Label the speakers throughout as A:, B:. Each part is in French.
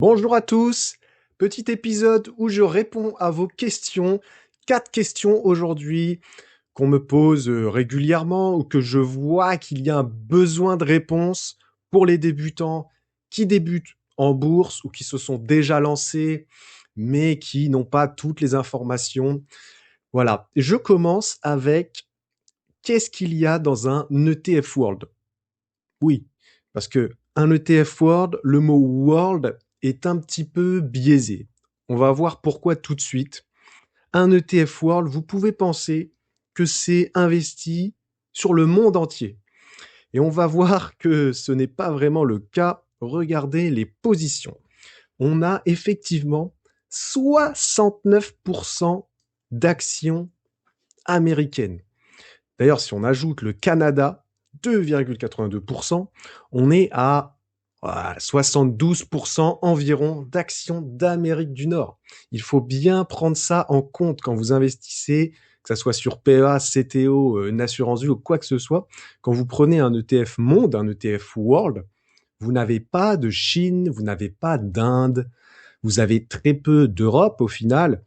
A: Bonjour à tous, petit épisode où je réponds à vos questions. 4 questions aujourd'hui qu'on me pose régulièrement ou que je vois qu'il y a un besoin de réponse pour les débutants qui débutent en bourse ou qui se sont déjà lancés mais qui n'ont pas toutes les informations. Voilà, je commence avec qu'est-ce qu'il y a dans un ETF World? Oui, parce que un ETF World, le mot World est un petit peu biaisé. On va voir pourquoi tout de suite. Un ETF World, vous pouvez penser que c'est investi sur le monde entier. Et on va voir que ce n'est pas vraiment le cas. Regardez les positions. On a effectivement 69% d'actions américaines. D'ailleurs, si on ajoute le Canada, 2,82%, on est à 72% environ d'actions d'Amérique du Nord. Il faut bien prendre ça en compte quand vous investissez, que ce soit sur PEA, CTO, une assurance vie ou quoi que ce soit. Quand vous prenez un ETF Monde, un ETF World, vous n'avez pas de Chine, vous n'avez pas d'Inde, vous avez très peu d'Europe au final,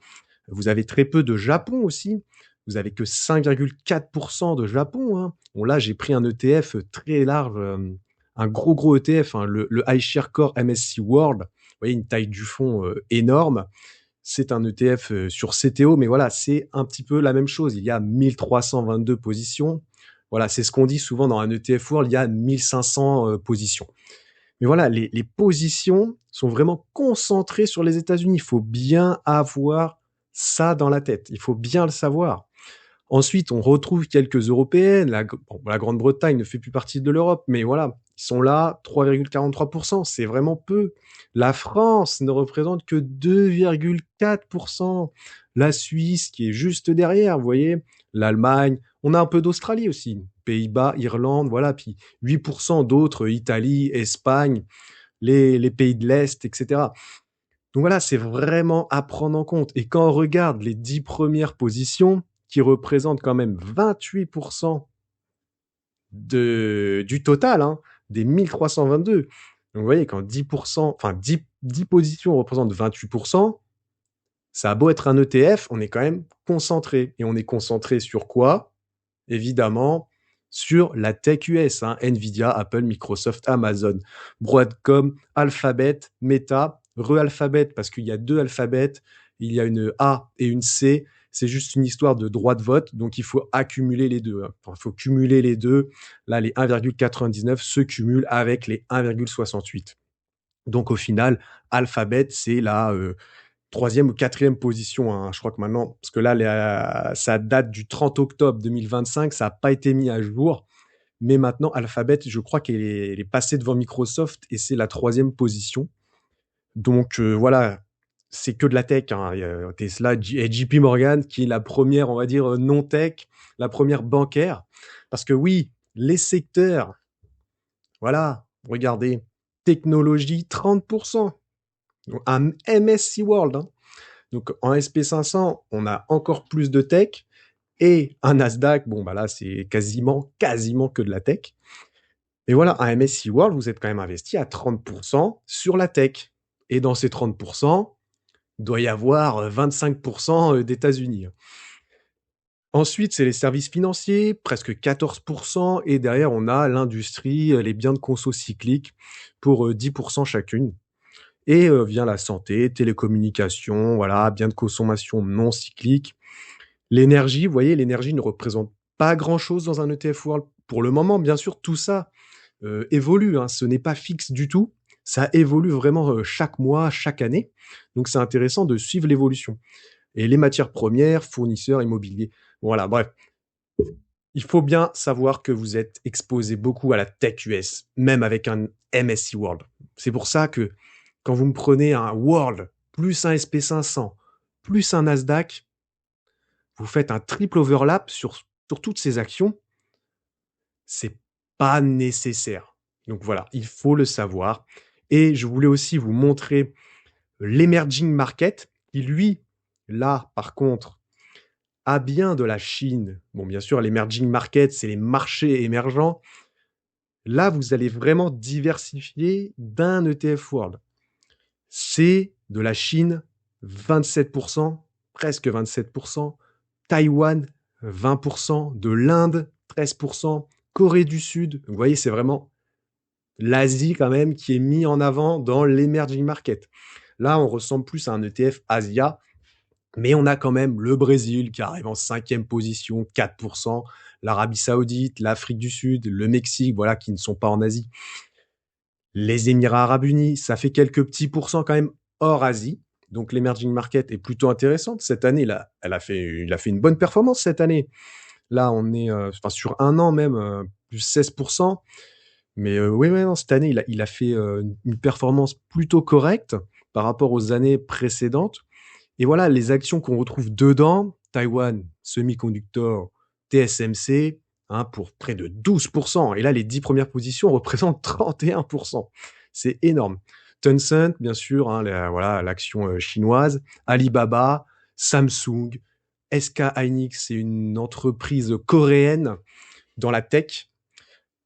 A: vous avez très peu de Japon aussi. Vous avez que 5,4% de Japon. Hein. Bon, là, j'ai pris un ETF très large, un gros ETF, hein, le iShares Core MSC World. Vous voyez, une taille du fonds énorme. C'est un ETF sur CTO, mais voilà, c'est un petit peu la même chose. Il y a 1322 positions. Voilà, c'est ce qu'on dit souvent dans un ETF World, il y a 1500 positions. Mais voilà, les positions sont vraiment concentrées sur les États-Unis. Il faut bien avoir ça dans la tête. Il faut bien le savoir. Ensuite, on retrouve quelques européennes. La Grande-Bretagne ne fait plus partie de l'Europe, mais voilà, ils sont là, 3,43%. C'est vraiment peu. La France ne représente que 2,4%. La Suisse, qui est juste derrière, vous voyez, l'Allemagne. On a un peu d'Australie aussi. Pays-Bas, Irlande, voilà. Puis 8% d'autres, Italie, Espagne, les pays de l'Est, etc. Donc voilà, c'est vraiment à prendre en compte. Et quand on regarde les 10 premières positions, qui représentent quand même 28% du total, hein, des 1322. Donc vous voyez, quand 10%, enfin 10 positions représentent 28%, ça a beau être un ETF, on est quand même concentré. Et on est concentré sur quoi? Évidemment, sur la tech US, hein, Nvidia, Apple, Microsoft, Amazon, Broadcom, Alphabet, Meta, Re-Alphabet, parce qu'il y a deux alphabets, il y a une A et une C, c'est juste une histoire de droit de vote, donc il faut accumuler les deux. Hein. Enfin, il faut cumuler les deux. Là, les 1,99 se cumulent avec les 1,68. Donc au final, Alphabet, c'est la troisième ou quatrième position. Hein. Je crois que maintenant, parce que là, ça date du 30 octobre 2025, ça n'a pas été mis à jour. Mais maintenant, Alphabet, je crois qu'elle est passée devant Microsoft et c'est la troisième position. Donc voilà, c'est que de la tech. Hein. Il y a Tesla et JP Morgan qui est la première, on va dire, non-tech, la première bancaire. Parce que oui, les secteurs, voilà, regardez, technologie, 30%. Donc, un MSC World, hein. Donc en SP500, on a encore plus de tech et un Nasdaq, bon bah là c'est quasiment que de la tech. Et voilà, un MSCI World, vous êtes quand même investi à 30% sur la tech. Et dans ces 30%, il doit y avoir 25% d'États-Unis. Ensuite, c'est les services financiers, presque 14%. Et derrière, on a l'industrie, les biens de conso cycliques pour 10% chacune. Et vient la santé, télécommunications, voilà, biens de consommation non cycliques. L'énergie, vous voyez, l'énergie ne représente pas grand-chose dans un ETF World. Pour le moment, bien sûr, tout ça évolue. Hein. Ce n'est pas fixe du tout. Ça évolue vraiment chaque mois, chaque année. Donc, c'est intéressant de suivre l'évolution. Et les matières premières, fournisseurs immobiliers. Voilà, bref. Il faut bien savoir que vous êtes exposé beaucoup à la tech US, même avec un MSCI World. C'est pour ça que quand vous me prenez un World, plus un SP500, plus un Nasdaq, vous faites un triple overlap sur toutes ces actions, c'est pas nécessaire. Donc voilà, il faut le savoir. Et je voulais aussi vous montrer l'emerging market, qui lui, là, par contre, a bien de la Chine. Bon, bien sûr, l'emerging market, c'est les marchés émergents. Là, vous allez vraiment diversifier d'un ETF World. c'est de la Chine, 27%, presque 27%, Taïwan, 20%, de l'Inde, 13%, Corée du Sud. Vous voyez, c'est vraiment l'Asie quand même qui est mis en avant dans l'emerging market. Là, on ressemble plus à un ETF Asia, mais on a quand même le Brésil qui arrive en 5e position, 4%, l'Arabie Saoudite, l'Afrique du Sud, le Mexique, voilà, qui ne sont pas en Asie. Les Émirats Arabes Unis, ça fait quelques petits pourcents quand même hors Asie. Donc l'emerging market est plutôt intéressante. Cette année, là, il a fait une bonne performance cette année. Là, on est sur un an même, plus 16%. Mais oui, ouais, non, cette année, il a fait une performance plutôt correcte par rapport aux années précédentes. Et voilà, les actions qu'on retrouve dedans, Taïwan, Semiconductor, TSMC, hein, pour près de 12%. Et là, les 10 premières positions représentent 31%. C'est énorme. Tencent, bien sûr, hein, voilà, l'action chinoise, Alibaba, Samsung, SK Hynix, c'est une entreprise coréenne dans la tech.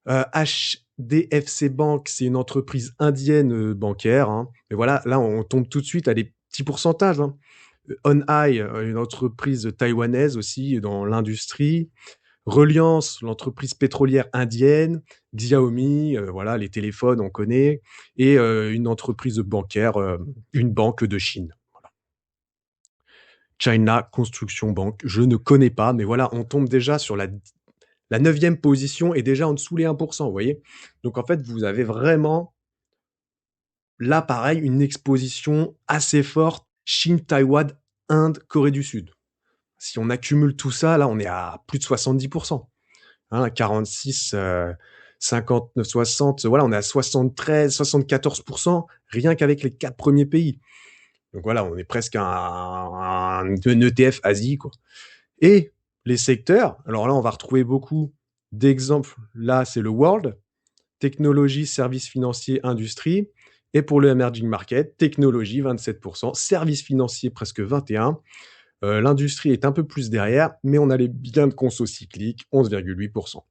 A: HDFC Bank, c'est une entreprise indienne bancaire. Hein. Et voilà, là, on tombe tout de suite à des petits pourcentages. Hein. On-Eye, une entreprise taïwanaise aussi dans l'industrie. Reliance, l'entreprise pétrolière indienne. Xiaomi, voilà, les téléphones, on connaît. Et une entreprise bancaire, une banque de Chine. Voilà. China Construction Bank, je ne connais pas, mais voilà, on tombe déjà sur la 9e position est déjà en dessous les 1%, vous voyez. Donc en fait, vous avez vraiment, là pareil, une exposition assez forte, Chine, Taïwan, Inde, Corée du Sud. Si on accumule tout ça, là on est à plus de 70%. Hein, 46, 59, 60, voilà, on est à 73, 74%, rien qu'avec les 4 premiers pays. Donc voilà, on est presque un ETF Asie, quoi. Et les secteurs, alors là, on va retrouver beaucoup d'exemples. Là, c'est le World, technologie, services financiers, industrie. Et pour le emerging market, technologie, 27%, services financiers, presque 21%. L'industrie est un peu plus derrière, mais on a les biens de conso cycliques, 11,8%.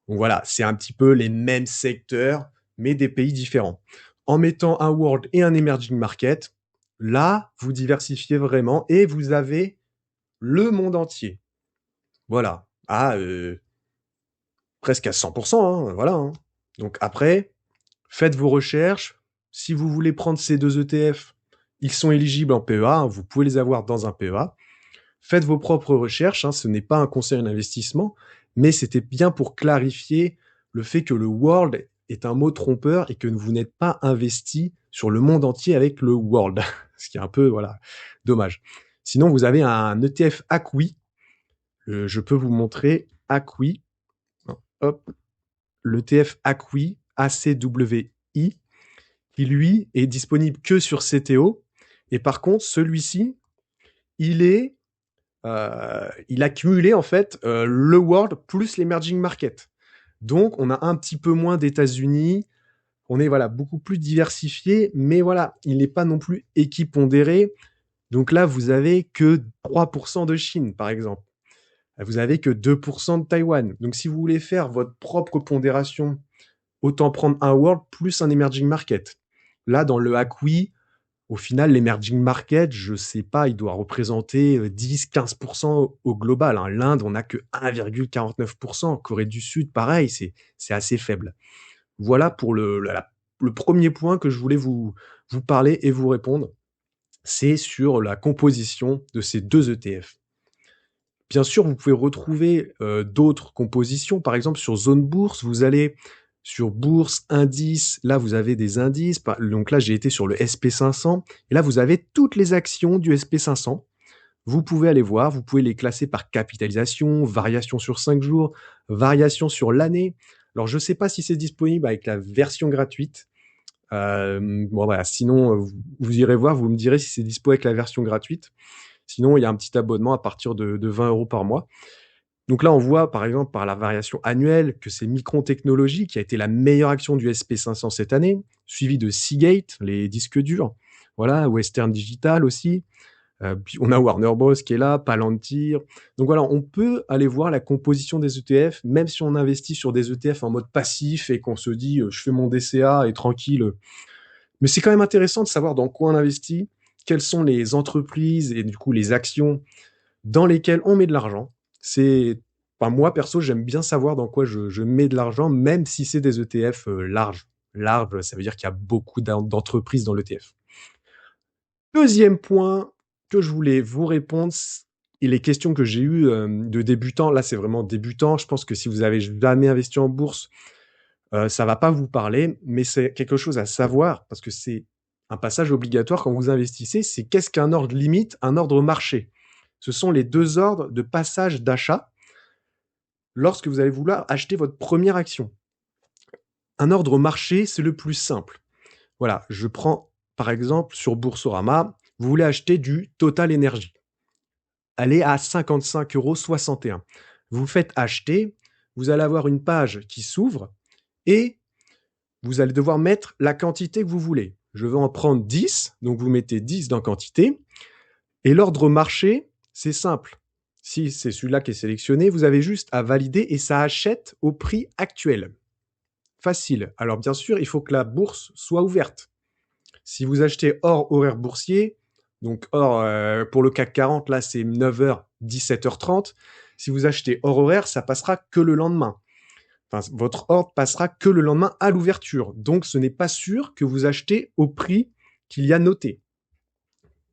A: Donc voilà, c'est un petit peu les mêmes secteurs, mais des pays différents. En mettant un world et un emerging market, là, vous diversifiez vraiment et vous avez le monde entier. Voilà, presque à 100%, hein, voilà. Hein. Donc après, faites vos recherches. Si vous voulez prendre ces 2 ETF, ils sont éligibles en PEA, hein, vous pouvez les avoir dans un PEA. Faites vos propres recherches, hein, ce n'est pas un conseil d'investissement, mais c'était bien pour clarifier le fait que le world est un mot trompeur et que vous n'êtes pas investi sur le monde entier avec le world, ce qui est un peu voilà dommage. Sinon, vous avez un ETF ACWI, je peux vous montrer ACWI, hop, l'ETF ACWI, ACWI, qui lui est disponible que sur CTO, et par contre, celui-ci, il a cumulé en fait le world plus l'emerging market. Donc, on a un petit peu moins d'États-Unis. On est voilà beaucoup plus diversifié, mais voilà, il n'est pas non plus équipondéré. Donc là, vous avez que 3% de Chine, par exemple. Vous avez que 2% de Taïwan. Donc, si vous voulez faire votre propre pondération, autant prendre un world plus un emerging market. Là, dans le ACWI, au final, l'emerging market, je sais pas, il doit représenter 10-15% au global. Hein. L'Inde, on n'a que 1,49%. Corée du Sud, pareil, c'est assez faible. Voilà pour le premier point que je voulais vous parler et vous répondre. C'est sur la composition de ces 2 ETF. Bien sûr, vous pouvez retrouver d'autres compositions. Par exemple, sur zone bourse, vous allez sur bourse, indice. Là, vous avez des indices. Donc là, j'ai été sur le SP500. Et là, vous avez toutes les actions du SP500. Vous pouvez aller voir. Vous pouvez les classer par capitalisation, variation sur 5 jours, variation sur l'année. Alors, je ne sais pas si c'est disponible avec la version gratuite. Bon, voilà. Sinon, vous irez voir. Vous me direz si c'est dispo avec la version gratuite. Sinon, il y a un petit abonnement à partir de 20 € par mois. Donc là, on voit, par exemple, par la variation annuelle, que c'est Micron Technology qui a été la meilleure action du SP500 cette année, suivi de Seagate, les disques durs, voilà, Western Digital aussi. Puis on a Warner Bros qui est là, Palantir. Donc voilà, on peut aller voir la composition des ETF, même si on investit sur des ETF en mode passif et qu'on se dit, je fais mon DCA et tranquille, Mais c'est quand même intéressant de savoir dans quoi on investit, quelles sont les entreprises et du coup les actions dans lesquelles on met de l'argent. Enfin, moi perso, j'aime bien savoir dans quoi je mets de l'argent, même si c'est des ETF larges. Large, ça veut dire qu'il y a beaucoup d'entreprises dans l'ETF. Deuxième point que je voulais vous répondre, et les questions que j'ai eues de débutants, là c'est vraiment débutant, je pense que si vous avez jamais investi en bourse, ça va pas vous parler, mais c'est quelque chose à savoir, parce que c'est un passage obligatoire quand vous investissez, c'est qu'est-ce qu'un ordre limite, un ordre marché. Ce sont les deux ordres de passage d'achat lorsque vous allez vouloir acheter votre première action. Un ordre marché, c'est le plus simple. Voilà, je prends par exemple sur Boursorama, vous voulez acheter du Total Energy. Elle est à 55,61 €. Vous faites acheter, vous allez avoir une page qui s'ouvre et vous allez devoir mettre la quantité que vous voulez. Je veux en prendre 10, donc vous mettez 10 dans quantité. Et l'ordre marché, c'est simple. Si c'est celui-là qui est sélectionné, vous avez juste à valider et ça achète au prix actuel. Facile. Alors bien sûr, il faut que la bourse soit ouverte. Si vous achetez hors horaire boursier, donc pour le CAC 40, là c'est 9h, 17h30. Si vous achetez hors horaire, ça passera que le lendemain. Enfin, votre ordre passera que le lendemain à l'ouverture. Donc ce n'est pas sûr que vous achetez au prix qu'il y a noté.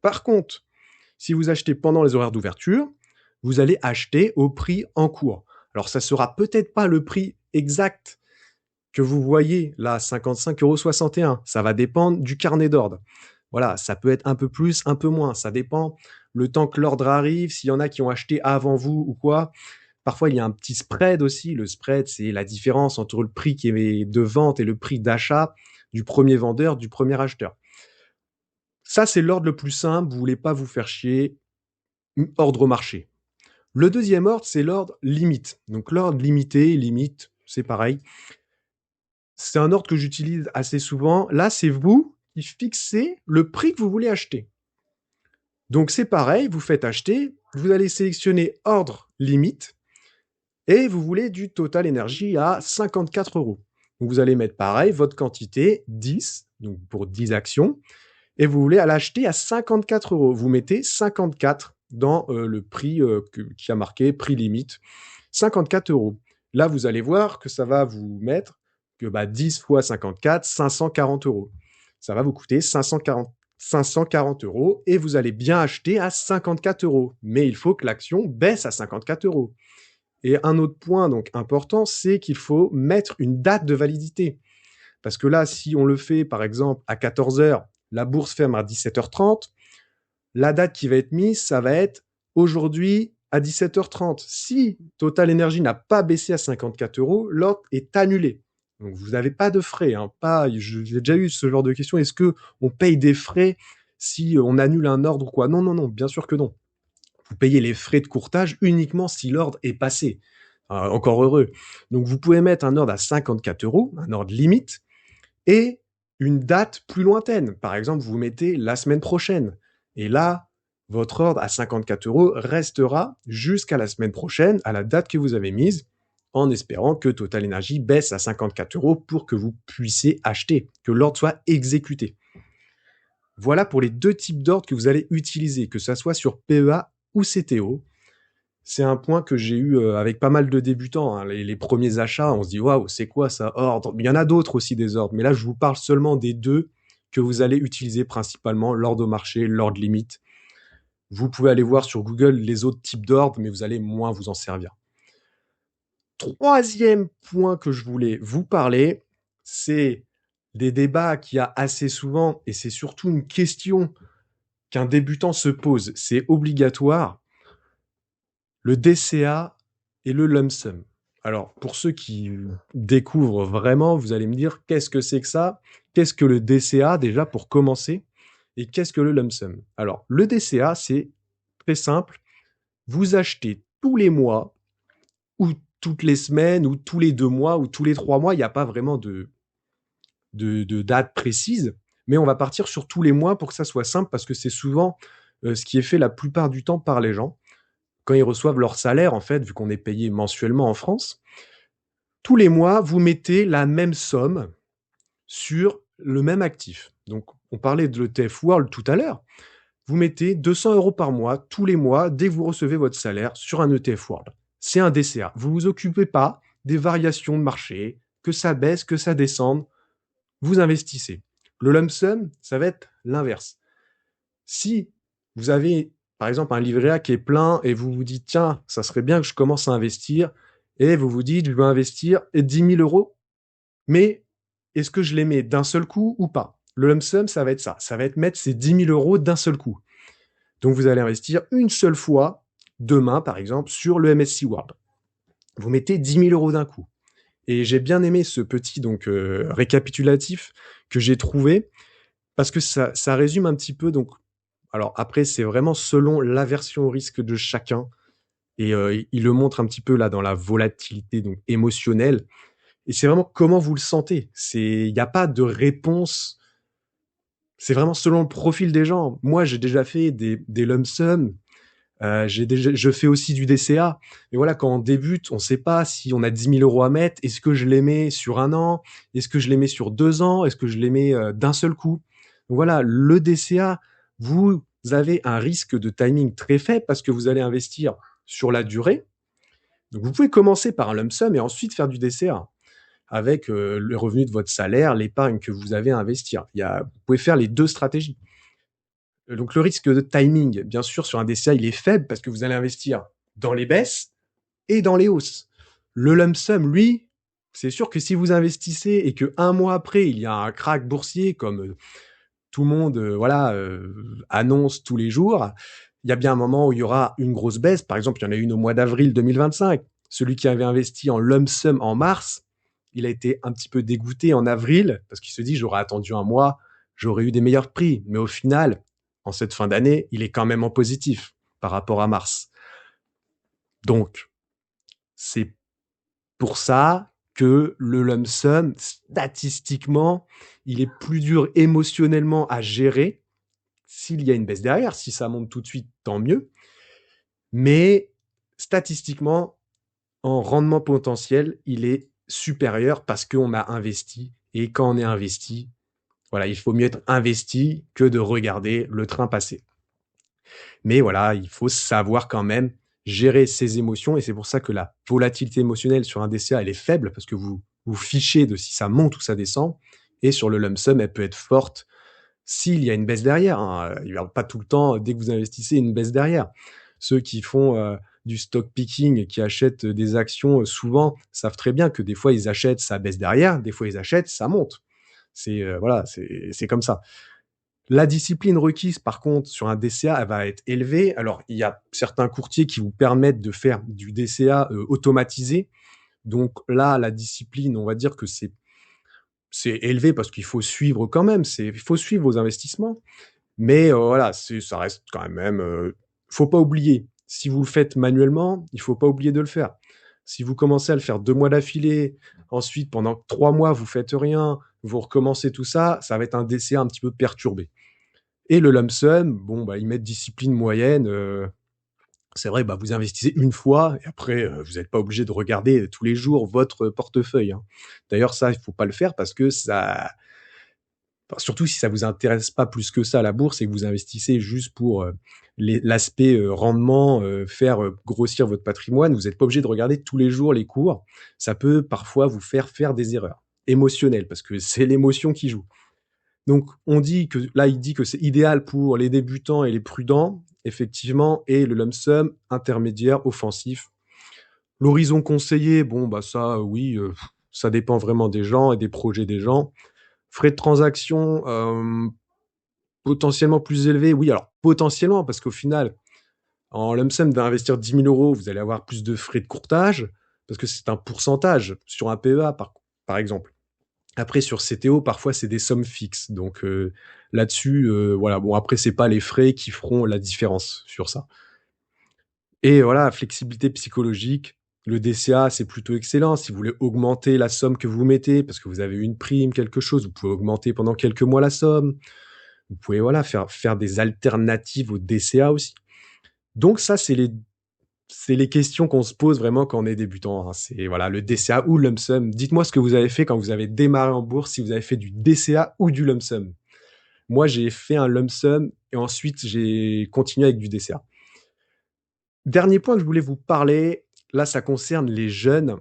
A: Par contre, si vous achetez pendant les horaires d'ouverture, vous allez acheter au prix en cours. Alors ça sera peut-être pas le prix exact que vous voyez là, 55,61 €. Ça va dépendre du carnet d'ordre. Voilà, ça peut être un peu plus, un peu moins. Ça dépend le temps que l'ordre arrive, s'il y en a qui ont acheté avant vous ou quoi. Parfois, il y a un petit spread aussi. Le spread, c'est la différence entre le prix qui est de vente et le prix d'achat du premier vendeur, du premier acheteur. Ça, c'est l'ordre le plus simple. Vous voulez pas vous faire chier. Ordre marché. Le deuxième ordre, c'est l'ordre limite. Donc l'ordre limité, limite, c'est pareil. C'est un ordre que j'utilise assez souvent. Là, c'est vous qui fixez le prix que vous voulez acheter. Donc c'est pareil, vous faites acheter, vous allez sélectionner ordre limite et vous voulez du Total Energy à 54 €. Donc vous allez mettre pareil, votre quantité, 10, donc pour 10 actions, et vous voulez l'acheter à 54 €. Vous mettez 54 dans le prix qui a marqué prix limite, 54 €. Là, vous allez voir que ça va vous mettre que 10 fois 54, 540 €. Ça va vous coûter 540 € et vous allez bien acheter à 54 €. Mais il faut que l'action baisse à 54 €. Et un autre point donc important, c'est qu'il faut mettre une date de validité. Parce que là, si on le fait par exemple à 14h, la bourse ferme à 17h30, la date qui va être mise, ça va être aujourd'hui à 17h30. Si Total Energy n'a pas baissé à 54 €, l'ordre est annulé. Donc vous n'avez pas de frais. J'ai déjà eu ce genre de question. Est-ce que on paye des frais si on annule un ordre ou quoi? Non, non, non, bien sûr que non. Vous payez les frais de courtage uniquement si l'ordre est passé. Encore heureux. Donc vous pouvez mettre un ordre à 54 €, un ordre limite, et une date plus lointaine. Par exemple, vous mettez la semaine prochaine. Et là, votre ordre à 54 € restera jusqu'à la semaine prochaine, à la date que vous avez mise, en espérant que Total Energy baisse à 54 € pour que vous puissiez acheter, que l'ordre soit exécuté. Voilà pour les deux types d'ordres que vous allez utiliser, que ce soit sur PEA ou CTO. C'est un point que j'ai eu avec pas mal de débutants. Hein. Les premiers achats, on se dit waouh, c'est quoi ça, ordre? Il y en a d'autres aussi des ordres, mais là je vous parle seulement des deux que vous allez utiliser principalement, l'ordre au marché, l'ordre limite. Vous pouvez aller voir sur Google les autres types d'ordres, mais vous allez moins vous en servir. Troisième point que je voulais vous parler, c'est des débats qu'il y a assez souvent, et c'est surtout une question qu'un débutant se pose. C'est obligatoire. Le DCA et le lump sum. Alors, pour ceux qui découvrent vraiment, vous allez me dire qu'est-ce que c'est que ça? Qu'est-ce que le DCA déjà pour commencer? Et qu'est-ce que le lump sum? Alors, le DCA, c'est très simple. Vous achetez tous les mois, ou toutes les semaines, ou tous les 2 mois, ou tous les 3 mois. Il n'y a pas vraiment de date précise, mais on va partir sur tous les mois pour que ça soit simple parce que c'est souvent ce qui est fait la plupart du temps par les gens. Quand ils reçoivent leur salaire, en fait, vu qu'on est payé mensuellement en France, tous les mois, vous mettez la même somme sur le même actif. Donc, on parlait de l'ETF World tout à l'heure. Vous mettez 200 euros par mois, tous les mois, dès que vous recevez votre salaire, sur un ETF World. C'est un DCA. Vous vous occupez pas des variations de marché, que ça baisse, que ça descende. Vous investissez. Le lump sum, ça va être l'inverse. Si vous avez, par exemple, un livret A qui est plein et vous vous dites, tiens, ça serait bien que je commence à investir, et vous vous dites, je vais investir 10 000 euros, mais est-ce que je les mets d'un seul coup ou pas? Le lump sum, ça va être ça. Ça va être mettre ces 10 000 euros d'un seul coup. Donc, vous allez investir une seule fois, demain, par exemple, sur le MSCI World. Vous mettez 10 000 euros d'un coup. Et j'ai bien aimé ce petit récapitulatif que j'ai trouvé parce que ça résume un petit peu. Donc, alors après, c'est vraiment selon l'aversion au risque de chacun. Et il le montre un petit peu là dans la volatilité donc émotionnelle. Et c'est vraiment comment vous le sentez. Il n'y a pas de réponse. C'est vraiment selon le profil des gens. Moi, j'ai déjà fait des lump sum. Je fais aussi du DCA. Mais voilà, quand on débute, on ne sait pas si on a 10 000 euros à mettre. Est-ce que je les mets sur un an? Est-ce que je les mets sur 2 ans? Est-ce que je les mets d'un seul coup? Donc voilà, le DCA, vous avez un risque de timing très faible parce que vous allez investir sur la durée. Donc vous pouvez commencer par un lump sum et ensuite faire du DCA avec le revenu de votre salaire, l'épargne que vous avez à investir. Vous pouvez faire les deux stratégies. Donc le risque de timing, bien sûr, sur un DCA, il est faible parce que vous allez investir dans les baisses et dans les hausses. Le lump sum, lui, c'est sûr que si vous investissez et que un mois après, il y a un crack boursier comme tout le monde annonce tous les jours, il y a bien un moment où il y aura une grosse baisse. Par exemple, il y en a une au mois d'avril 2025. Celui qui avait investi en lump sum en mars, il a été un petit peu dégoûté en avril parce qu'il se dit j'aurais attendu un mois, j'aurais eu des meilleurs prix. Mais au final, en cette fin d'année, il est quand même en positif par rapport à mars. Donc, c'est pour ça que le lump sum, statistiquement, il est plus dur émotionnellement à gérer s'il y a une baisse derrière. Si ça monte tout de suite, tant mieux. Mais statistiquement, en rendement potentiel, il est supérieur parce qu'on a investi. Et quand on est investi, voilà, il faut mieux être investi que de regarder le train passer. Mais voilà, il faut savoir quand même gérer ses émotions et c'est pour ça que la volatilité émotionnelle sur un DCA, elle est faible parce que vous vous fichez de si ça monte ou ça descend. Et sur le lump sum, elle peut être forte s'il y a une baisse derrière. Hein. Il n'y aura pas tout le temps, dès que vous investissez, une baisse derrière. Ceux qui font du stock picking, qui achètent des actions souvent, savent très bien que des fois ils achètent, ça baisse derrière, des fois ils achètent, ça monte. Voilà, c'est comme ça. La discipline requise, par contre, sur un DCA, elle va être élevée. Alors, il y a certains courtiers qui vous permettent de faire du DCA automatisé. Donc là, la discipline, on va dire que c'est élevé parce qu'il faut suivre quand même. Il faut suivre vos investissements. Mais voilà, ça reste quand même. Faut pas oublier. Si vous le faites manuellement, il faut pas oublier de le faire. Si vous commencez à le faire 2 mois d'affilée, ensuite pendant 3 mois vous faites rien, vous recommencez tout ça, ça va être un DCA un petit peu perturbé. Et le lump sum, bon, bah, ils mettent discipline moyenne. C'est vrai, bah, vous investissez une fois et après, vous n'êtes pas obligé de regarder tous les jours votre portefeuille. Hein. D'ailleurs, ça, il ne faut pas le faire parce que ça, enfin, surtout si ça vous intéresse pas plus que ça la bourse et que vous investissez juste pour l'aspect rendement, faire grossir votre patrimoine, vous n'êtes pas obligé de regarder tous les jours les cours. Ça peut parfois vous faire des erreurs émotionnelles parce que c'est l'émotion qui joue. Donc, il dit que c'est idéal pour les débutants et les prudents, effectivement, et le lump sum intermédiaire offensif. L'horizon conseillé, bon, bah ça, oui, ça dépend vraiment des gens et des projets des gens. Frais de transaction potentiellement plus élevés, oui, alors potentiellement, parce qu'au final, en lump sum d'investir 10 000 euros, vous allez avoir plus de frais de courtage, parce que c'est un pourcentage sur un PEA, par exemple. Après, sur CTO, parfois, c'est des sommes fixes. Donc là-dessus, voilà. Bon, après, c'est pas les frais qui feront la différence sur ça. Et voilà, flexibilité psychologique. Le DCA, c'est plutôt excellent. Si vous voulez augmenter la somme que vous mettez, parce que vous avez une prime, quelque chose, vous pouvez augmenter pendant quelques mois la somme. Vous pouvez voilà faire des alternatives au DCA aussi. Donc ça, c'est les questions qu'on se pose vraiment quand on est débutant. Hein. C'est voilà, le DCA ou le lump sum. Dites-moi ce que vous avez fait quand vous avez démarré en bourse, si vous avez fait du DCA ou du lump sum. Moi, j'ai fait un lump sum et ensuite j'ai continué avec du dessert. Dernier point que je voulais vous parler, là, ça concerne les jeunes,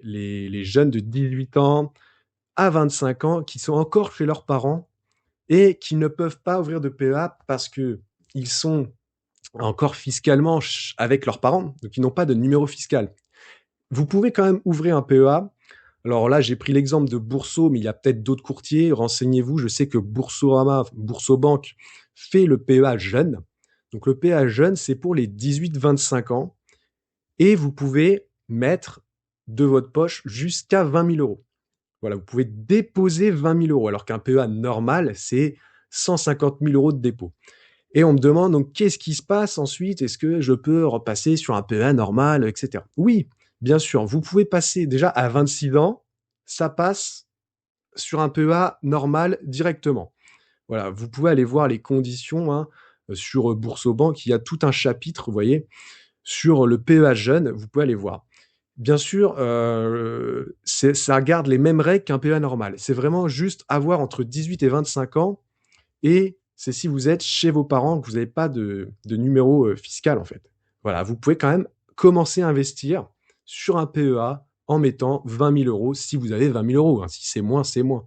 A: les jeunes de 18 ans à 25 ans qui sont encore chez leurs parents et qui ne peuvent pas ouvrir de PEA parce qu'ils sont encore fiscalement avec leurs parents, donc ils n'ont pas de numéro fiscal. Vous pouvez quand même ouvrir un PEA. Alors là, j'ai pris l'exemple de Bourso, mais il y a peut-être d'autres courtiers. Renseignez-vous. Je sais que Boursorama, Boursobank fait le PEA jeune. Donc le PEA jeune, c'est pour les 18-25 ans. Et vous pouvez mettre de votre poche jusqu'à 20 000 euros. Voilà, vous pouvez déposer 20 000 euros, alors qu'un PEA normal, c'est 150 000 euros de dépôt. Et on me demande donc qu'est-ce qui se passe ensuite? Est-ce que je peux repasser sur un PEA normal, etc. Oui, bien sûr, vous pouvez passer déjà à 26 ans, ça passe sur un PEA normal directement. Voilà, vous pouvez aller voir les conditions hein, sur Boursobank, il y a tout un chapitre, vous voyez, sur le PEA jeune, vous pouvez aller voir. Bien sûr, ça garde les mêmes règles qu'un PEA normal. C'est vraiment juste avoir entre 18 et 25 ans et c'est si vous êtes chez vos parents que vous n'avez pas de numéro fiscal en fait. Voilà, vous pouvez quand même commencer à investir sur un PEA en mettant 20 000 euros si vous avez 20 000 euros. Hein. Si c'est moins, c'est moins.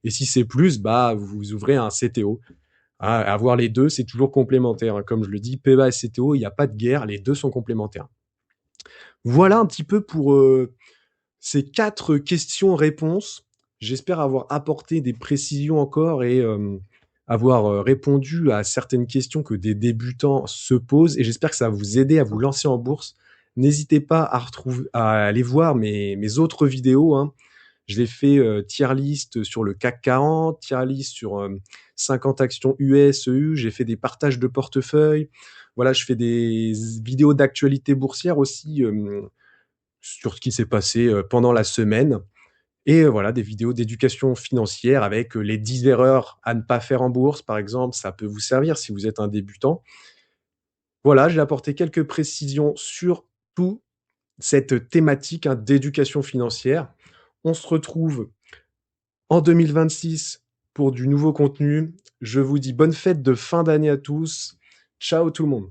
A: Et si c'est plus, bah vous ouvrez un CTO. Ah, avoir les deux, c'est toujours complémentaire. Hein. Comme je le dis, PEA et CTO, il n'y a pas de guerre, les deux sont complémentaires. Voilà un petit peu pour ces 4 questions-réponses. J'espère avoir apporté des précisions encore et avoir répondu à certaines questions que des débutants se posent. Et j'espère que ça va vous aider à vous lancer en bourse. N'hésitez pas à aller voir mes autres vidéos. Hein. Je l'ai fait tier list sur le CAC 40, tier list sur 50 actions US, EU. J'ai fait des partages de portefeuille. Voilà, je fais des vidéos d'actualité boursière aussi sur ce qui s'est passé pendant la semaine. Et voilà, des vidéos d'éducation financière avec les 10 erreurs à ne pas faire en bourse, par exemple. Ça peut vous servir si vous êtes un débutant. Voilà, j'ai apporté quelques précisions sur tout cette thématique hein, d'éducation financière. On se retrouve en 2026 pour du nouveau contenu. Je vous dis bonne fête de fin d'année à tous. Ciao tout le monde.